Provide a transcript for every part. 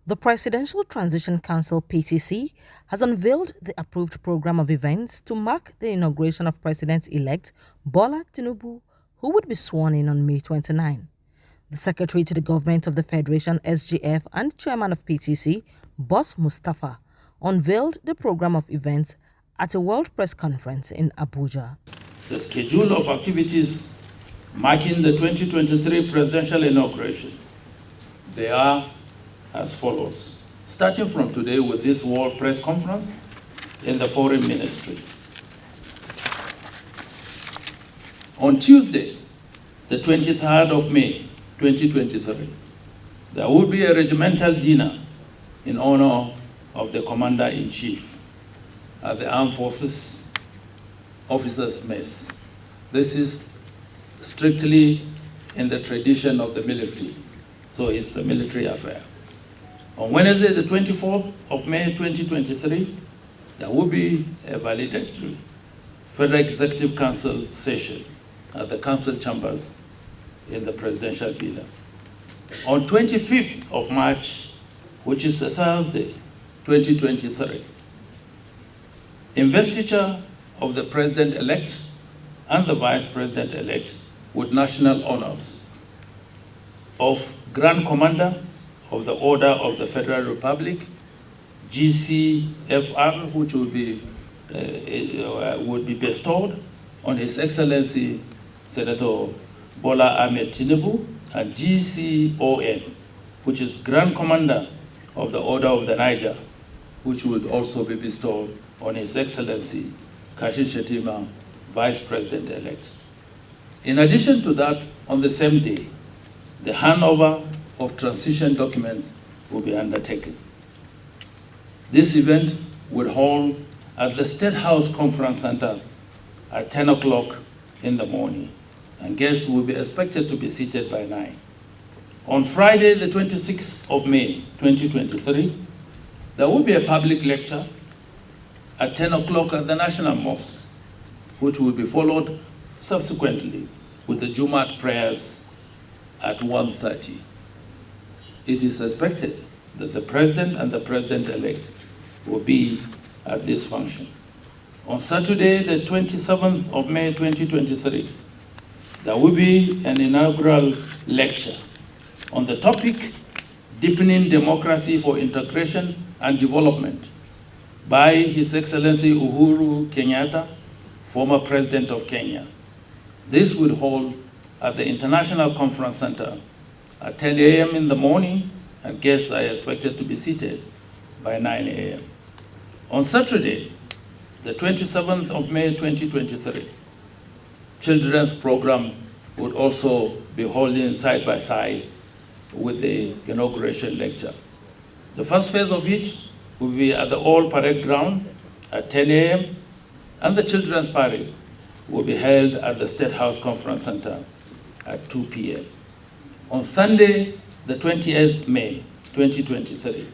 The Presidential Transition Council (PTC) has unveiled the approved program of events to mark the inauguration of President-elect Bola Tinubu, who would be sworn in on May 29. The Secretary to the Government of the Federation (SGF) and Chairman of PTC, Boss Mustapha, unveiled the program of events at a World Press Conference in Abuja. The schedule of activities marking the 2023 presidential inauguration, they are as follows. Starting from today with this World Press Conference in the Foreign Ministry. On Tuesday, the 23rd of May, 2023, there will be a regimental dinner in honor of the Commander-in-Chief at the Armed Forces Officers' Mess. This is strictly in the tradition of the military, so it's a military affair. On Wednesday, the 24th of May, 2023, there will be a valedictory Federal Executive Council session at the Council Chambers in the Presidential Villa. On 25th of March, which is a Thursday, 2023, investiture of the President-elect and the Vice President-elect with national honors of Grand Commander of the Order of the Federal Republic, GCFR, which would be bestowed on His Excellency Senator Bola Tinubu, and GCON, which is Grand Commander of the Order of the Niger, which would also be bestowed on His Excellency Kashim Shettima, Vice President-elect. In addition to that, on the same day, the handover of transition documents will be undertaken. This event will hold at the State House Conference Center at 10 o'clock in the morning, and guests will be expected to be seated by 9. On Friday, the 26th of May, 2023, there will be a public lecture at 10 o'clock at the National Mosque, which will be followed subsequently with the Jumat prayers at 1:30. It is expected that the President and the President-elect will be at this function. On Saturday, the 27th of May, 2023, there will be an inaugural lecture on the topic, Deepening Democracy for Integration and Development, by His Excellency Uhuru Kenyatta, former President of Kenya. This will hold at the International Conference Center at 10 a.m. in the morning, and guests are expected to be seated by 9 a.m. On Saturday, the 27th of May, 2023, children's program would also be holding side by side with the inauguration lecture. The first phase of which will be at the Old Parade Ground at 10 a.m., and the children's parade will be held at the State House Conference Center at 2 p.m. On Sunday, the 28th May, 2023,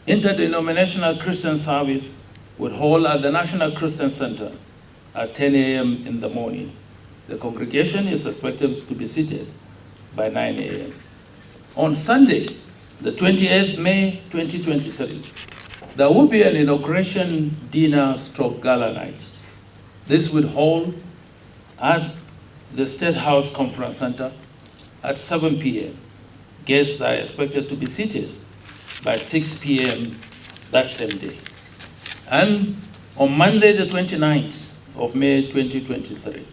interdenominational Christian service would hold at the National Christian Center at 10 a.m. in the morning. The congregation is expected to be seated by 9 a.m. On Sunday, the 28th May, 2023, there will be an inauguration dinner/gala night. This would hold at the State House Conference Center at 7 p.m. Guests are expected to be seated by 6 p.m. that same day. And on Monday, the 29th of May, 2023,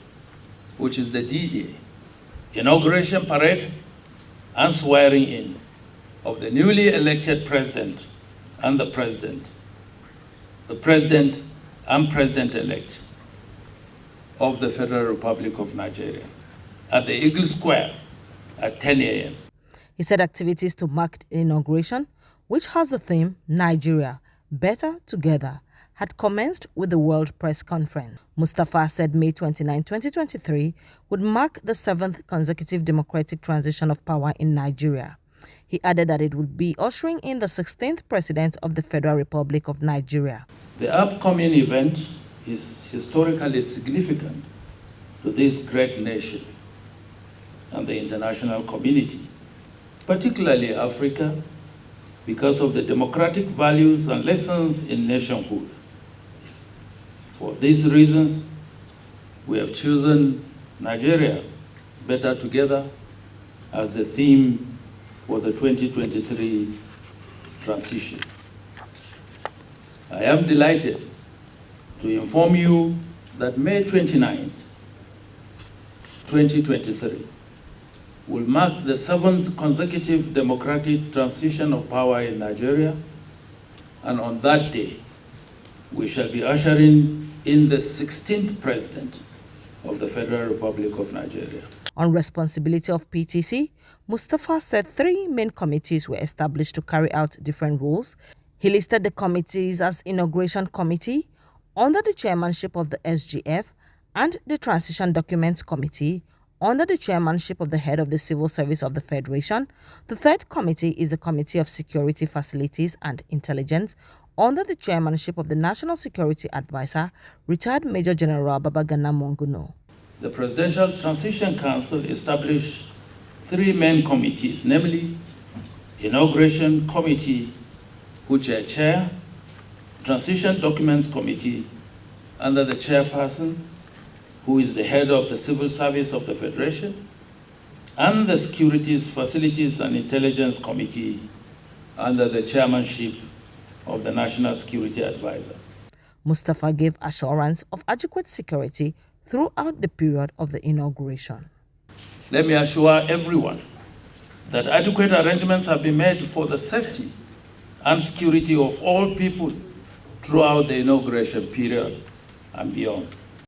which is the D-Day, inauguration parade and swearing in of the newly elected president and the president and president-elect of the Federal Republic of Nigeria at the Eagle Square at 10 a.m. He said activities to mark the inauguration, which has the theme Nigeria, Better Together, had commenced with the World Press Conference. Mustapha said May 29, 2023 would mark the 7th consecutive democratic transition of power in Nigeria. He added that it would be ushering in the 16th President of the Federal Republic of Nigeria. The upcoming event is historically significant to this great nation and the international community, particularly Africa, because of the democratic values and lessons in nationhood. For these reasons, we have chosen Nigeria, Better Together, as the theme for the 2023 transition. I am delighted to inform you that May 29th, 2023, will mark the 7th consecutive democratic transition of power in Nigeria, and on that day, we shall be ushering in the 16th president of the Federal Republic of Nigeria. On responsibility of PTC, Mustafa said 3 main committees were established to carry out different roles. He listed the committees as Inauguration Committee, under the chairmanship of the SGF, and the Transition Documents Committee, under the chairmanship of the head of the Civil Service of the Federation. The third committee is the Committee of Security Facilities and Intelligence, under the chairmanship of the National Security Advisor, retired Major General Babagana Monguno. The Presidential Transition Council established 3 main committees, namely Inauguration Committee, which I chair, Transition Documents Committee, under the chairperson, who is the head of the Civil Service of the Federation, and the Securities, Facilities and Intelligence Committee, under the chairmanship of the National Security Advisor. Mustafa gave assurance of adequate security throughout the period of the inauguration. Let me assure everyone that adequate arrangements have been made for the safety and security of all people throughout the inauguration period and beyond.